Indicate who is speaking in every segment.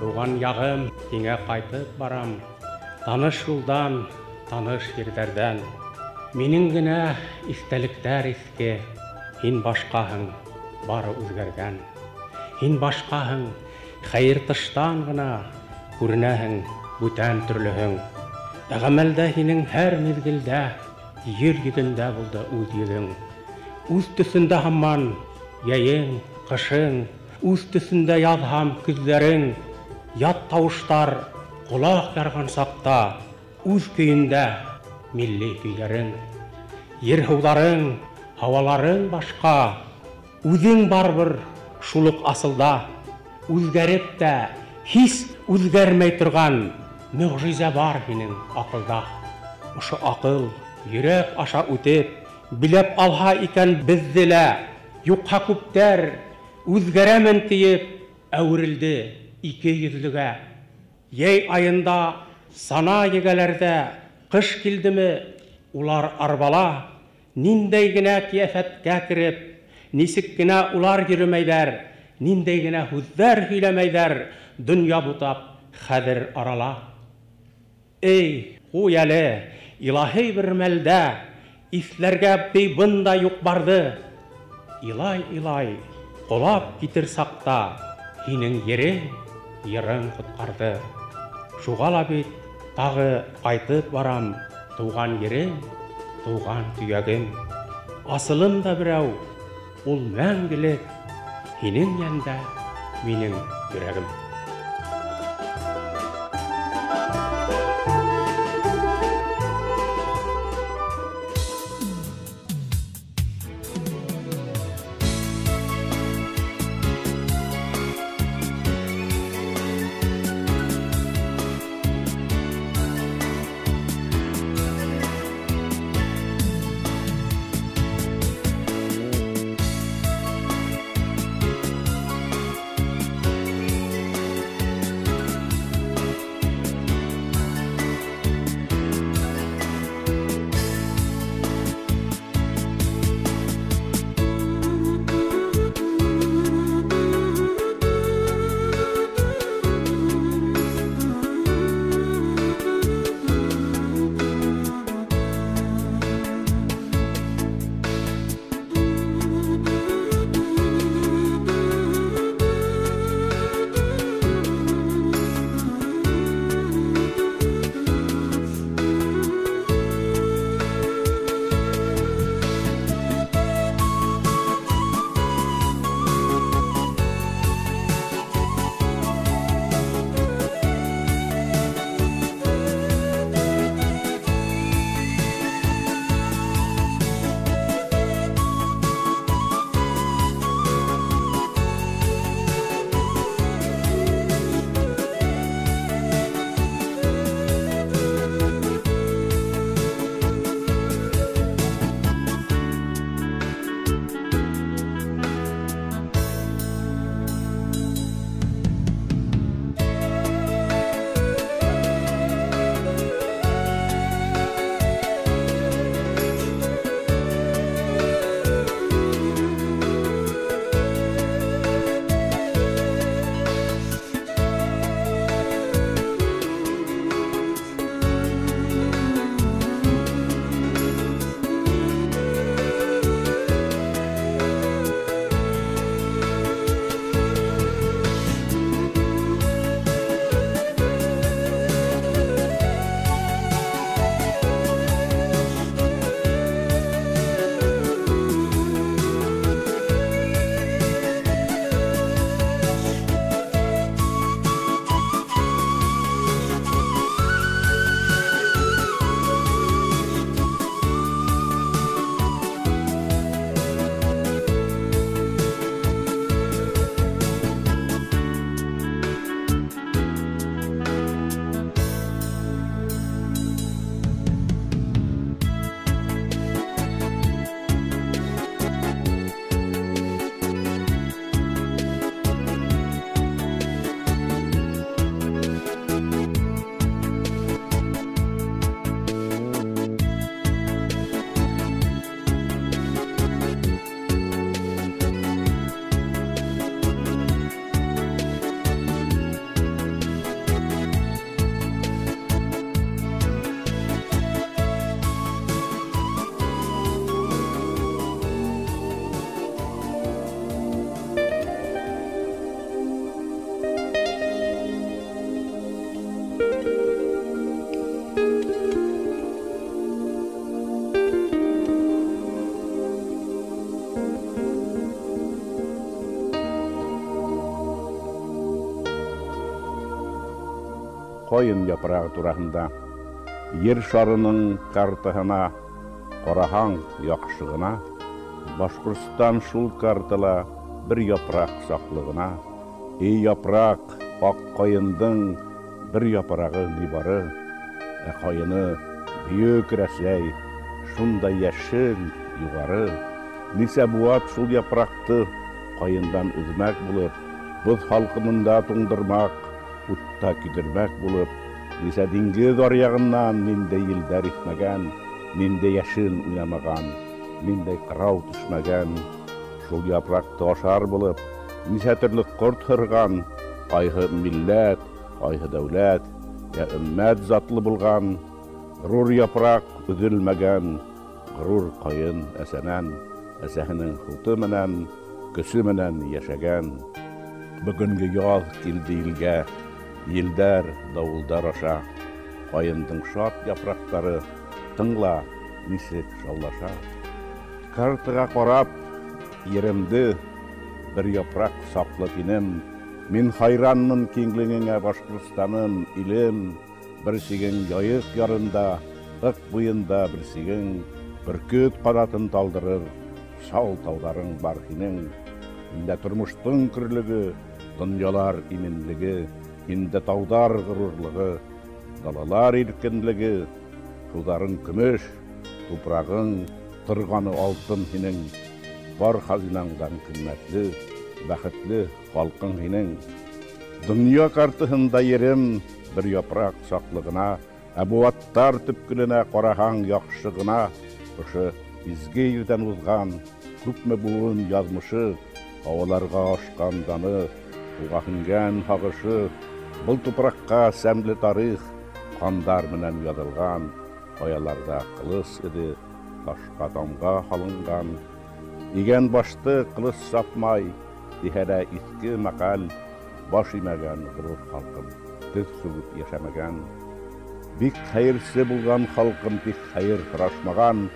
Speaker 1: Туған яғым, еңе қайтып барам, таныш юлдан, таныш ерлерден. Менің генә истәлектәр иске, һин башкаһың, бары үзгәргән. Һин башкаһың, хәер тыштан гына күренәһең, бүтән төрлеһең. Гамәлдә һинең һәр мизгелдә, ел йөзендә булды үз йөзең. Үз төсендә һаман яйың, кышың, үз төсендә яз һәм көзләрең. Ят тавыштар колак ярган сакта, үз көйендә милли көйләрең. Ер һыуларың, һаваларың башка, үзең барбыр шулык асылда. Үзгәреп тә һис үзгәрмәй торган мөгъҗизә бар һинең акылда. Ошо акыл йөрәк аша үтеп, биләп алһа икән безне лә, юкка күптәр үзгәрәмен тиеп әверелде ике йөзлегә. Яй айында сана егәләрдә кыш килдеме, улар арбала, ниндәй генә кияфәткә кереп, нисек кенә улар йөрмәйдәр, ниндәй генә һүзләр һөйләмәйдәр, дөнья бутап хәзер арала. Эй, куй әле, илаһи бер мәлдә исләргә бында юк барды. Илай-илай, Қолап кетер сақта, һинең ерең, ерің құтқарды. Шуғала бит, тағы қайтып барам, туған ерең, туған түйәгім. Асылым да бірәу, ул мәңгілік, һинең янда минең йөрәгем.
Speaker 2: Қойын япырағы турасында, ер шарының картаһына, қораһаң яҡшығына, Башҡортостан шул картала бер япыраҡ саҡлығына. Эй япыраҡ, аҡ ҡайындың бер япырағы нибары, ә ҡайыны бүйөк рәсәй, шундай йәшел, юғары. Нисә буат шул япыраҡты ҡайындан өҙмәк булып, боҙ халҡынында туңдырмаҡ, утта кидермәк булып, нисә диңгеҙ аръяғынан ниндәй елдәр иҫмәгән, ниндәй йәшен уйнамаған, ниндәй ҡырау төшмәгән, шул япраҡты ашар булып, нисә төрлө ҡорт һырған, ҡайһы милләт, ҡайһы дәүләт, йә өммәт затлы булған, ғорур япраҡ өҙөлмәгән, ғорур ҡайын әсәнән, әсәһенең һуты менән, көсі менен яшәгән. Бүгінгі яз килді илгә, елдәр, дауылдар аша. Кайындың шат япрактары тыңла нисек шаулаша. Картыға карап, еремді бір япрак саклы тинем. Мин хайранмын киңлегеңә Башкортстаным, илем. Бір сиген яйык ярында, ык буенда бір сиген, бүркөт канатын талдырыр, шал таударың бар хинең. Инде тормыштың күрлігі, дөньялар именлігі, инде таудар ғырурлығы, далалар иркенлігі, сударың көмеш, тупрағың, тұрғаны алтын хинең. Бар хазинаңдан кыйммәтле, бәхетле халкың хинең. Дөнья картыһында ерем бір япрак саклыгына, әбуаттар төпкүленә караһаң яхшы гына. Ошо изге ирдән узган, күпме буын язмышы, аваларга ашкан даны, суга һиңгән хагышы. Бұл тупракка сәмле тарих, кандар менән язылган. Каяларда кылыс иде, ташка тамга халынган. Иген башты кылыс сапмай, дихәрә иске мәкаль, баш имәгән ғырур халкым, төз сугып яшәмәгән. Бик хәйерсе булган халкым, бик хәйер сорашмаган.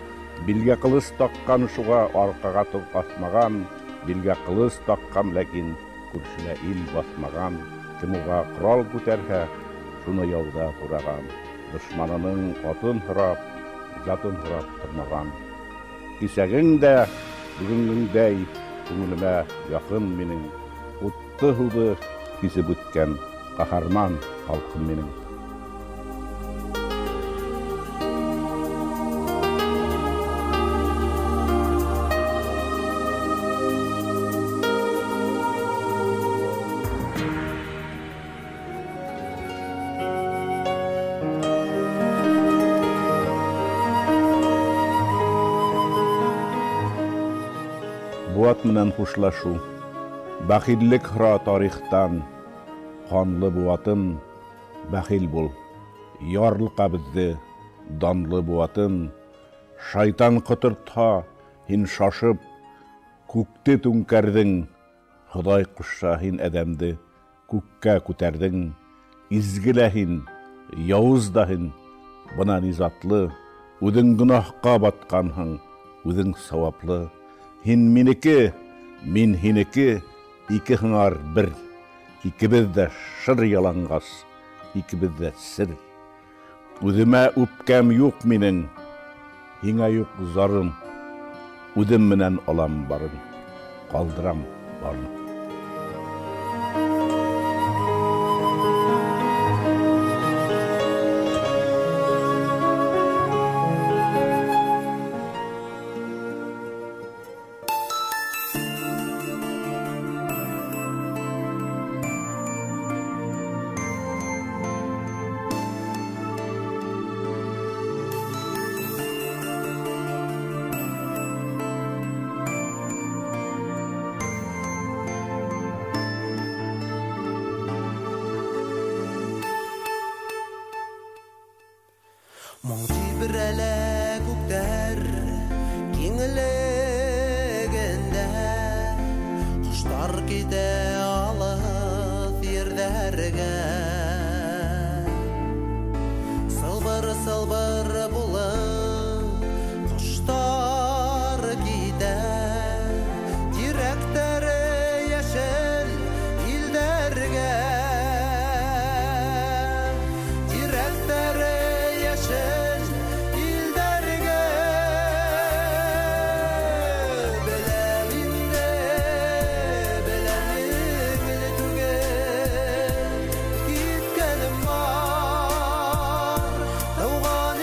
Speaker 2: Билгә кылыс таккан, шуга аркага тукасмаган. Билгә кылыс таккан, ләкин күршенә ил басмаган. Кем уга корал күтәрһә, шуны яуда тураган. Дошманының атын һорап, затын һорап тормаган. Кисәгең дә бүгенгеңдәй күңелемә якын минең. Утты һуды кисеп үткән каһарман халкым минең. Буат менән хушлашу, бәхиллек һора тарихтан. Канлы буатым, бәхил бул, ярлыка безде, данлы буатым. Шайтан кытыртха, һин шашып, күкте түңкәрдең. Ходай кушса һин әдәмде, күккә күтәрдең. Изгелә һин, явыз да һин, бына низатлы. Үҙең гөнаһка батҡанһың, үҙең саваплы. Һин минеке, мин һинеке, ике һыңар бер. Икебеҙ дә шыр яланғас, икебеҙ дә сер. Үҙемә үпкәм юҡ минең, һиңә юҡ зарым. Үҙем менән алам барын, ҡалдырам барын.
Speaker 3: Моңти бірәлә күктәр киңлегендә, Құштар китә алыҫ ерҙәргә. Сылбыр-сылбыр булып құштар китә, Тирәктәре йәшел илдәргә. Тауған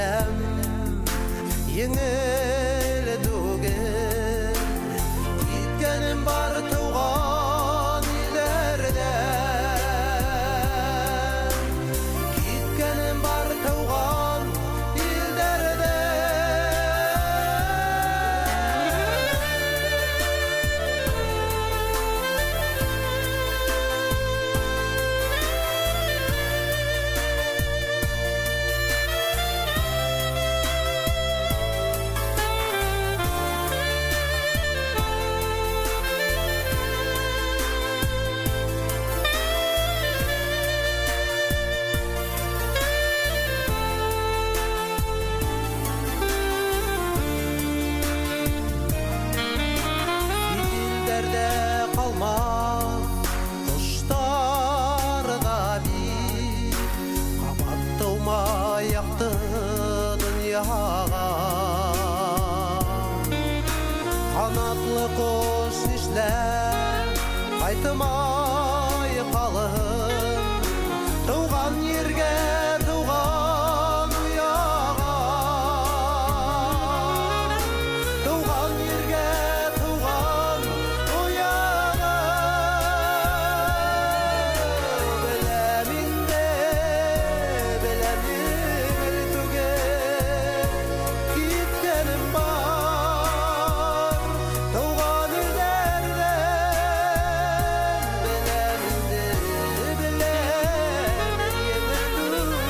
Speaker 3: білем еңіл түгел кеткенім бар туған елдерден кеткенім бар туған елдерден Dilerde kalmaz kuşlarda bir kapattığıma yaktı dünyaga kanatlı kuş işler kaytımay kalın tuğan yerge tuğan uyaga tuğan yerge tuğan uyaga beleminde belemir tüge gitkenim var tuğan illerden beleminde belemir tüge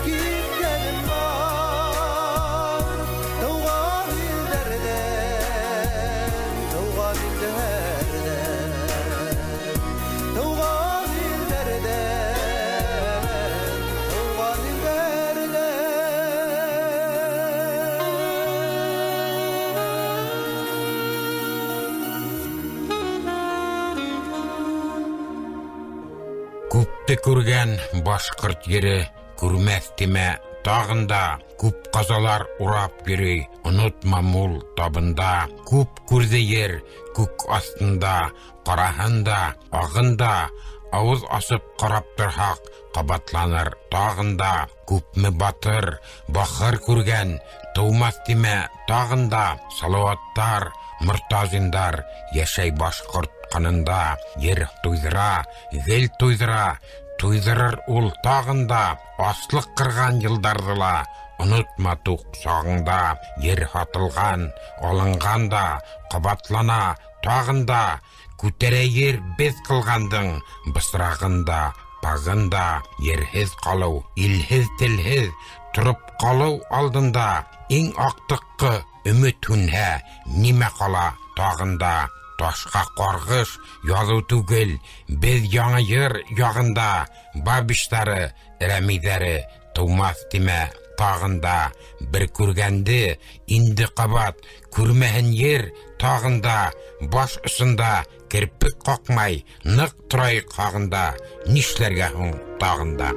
Speaker 3: gitkenim var tuğan illerden tuğan illerden tuğan illerden tuğan
Speaker 4: Күпті көрген башқұрт ері көрмәстіме тағында, күп қазалар урап кері ұнытма мул табында, күп көрді ер көк астында, қарахында, ағында, ауыз асып қарап тұрхақ қабатланыр тағында, күпмі батыр, бақыр көрген туымастіме тағында, салауаттар, мұртазиндар, яшай башқұрт қанында, ер тойдыра, гел тойдыра, тойдырыр ол тағында, аслық қырған жылдардыла, ұнытма туқ сағында, ер хатылған, алынғанда, қабатлана тағында, көтере ер без қылғандың, бысырағында, бағында, ерхіз қалу, илхіз тілхіз, тұрып қалу алдында, ең ақтыққы үміт хүнхә, неме қала тағында, ташқа қарғыш язу түгел, біз яңа ер яғында, бабиштары, рәмидәрі, тумас деме тағында, бір көргенді, инді қабат, көрмәхін ер тағында, баш ұсында, кірпік қақмай, нық тұрай қағында, нишлерге хүн тағында.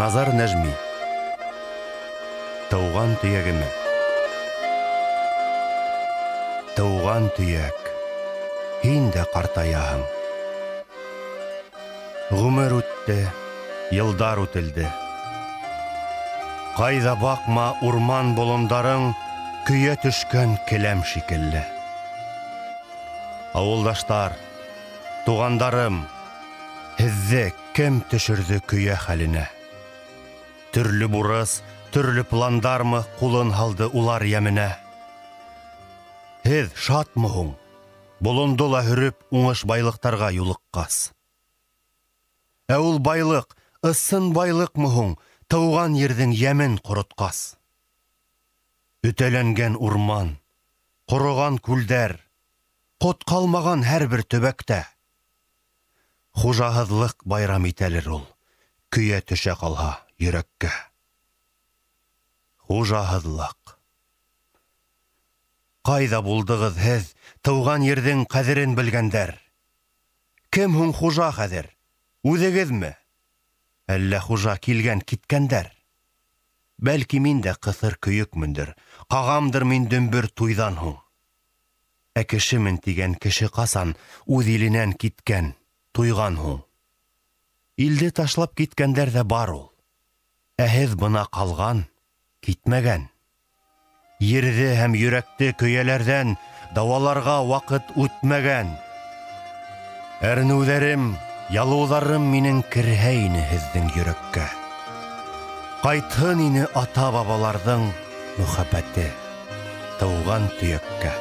Speaker 5: Назар Нәжми. Тауған төйәгеме. Тауған төйәк, һин дә ҡартаяһың. Ғүмер үтте, йылдар үтелде. Ҡайҙа баҡма урман болондарың көйә төшкән келәм шикелле. Ауылдаштар, туғандарым, һеҙҙе кем төшөрҙө көйә хәленә? Төрлө бурыс, төрлө пландармы ҡулын һалды улар йәменә? Һеҙ шатмы һуң? Болонды ла һөрөп уңыш байлыҡтарға юлыҡҡас. Ә ул байлыҡ, ысын байлыҡмы һуң, тыуған ерҙең йәмен ҡоротҡас? Өтәләнгән урман, ҡороған күлдәр, ҡот ҡалмаған һәр бер төбәктә. Хужаһыҙлыҡ байрам итәлер ул, көйә төшә ҡалһа йөрәккә. Хужаһыҙлык. Ҡайҙа булдығыҙ һеҙ, тыуған ерҙең ҡәҙерен белгәндәр? Кем һуң хужа хәҙер? Үҙегеҙме? Әллә хужа килгән киткәндәр? Бәлки мин дә ҡыҫыр көйөкмөндөр, ҡағамдыр мин дөмбөр туйҙан һуң. Ә кешемен тигән кеше ҡасан үҙ иленән киткән, туйған һуң. Илде ташлап киткәндәр ҙә бар ул. Ә һеҙ бына ҡалған, китмәгән. Ерҙе һәм йөрәкте көйәләрҙән дауаларға ваҡыт үтмәгән. Әрнеүҙәрем, ялыуҙарым минең керһә ине һеҙҙең йөрәккә. Ҡайтһын ине ата-бабаларҙың мөхәббәте тыуған төйәккә.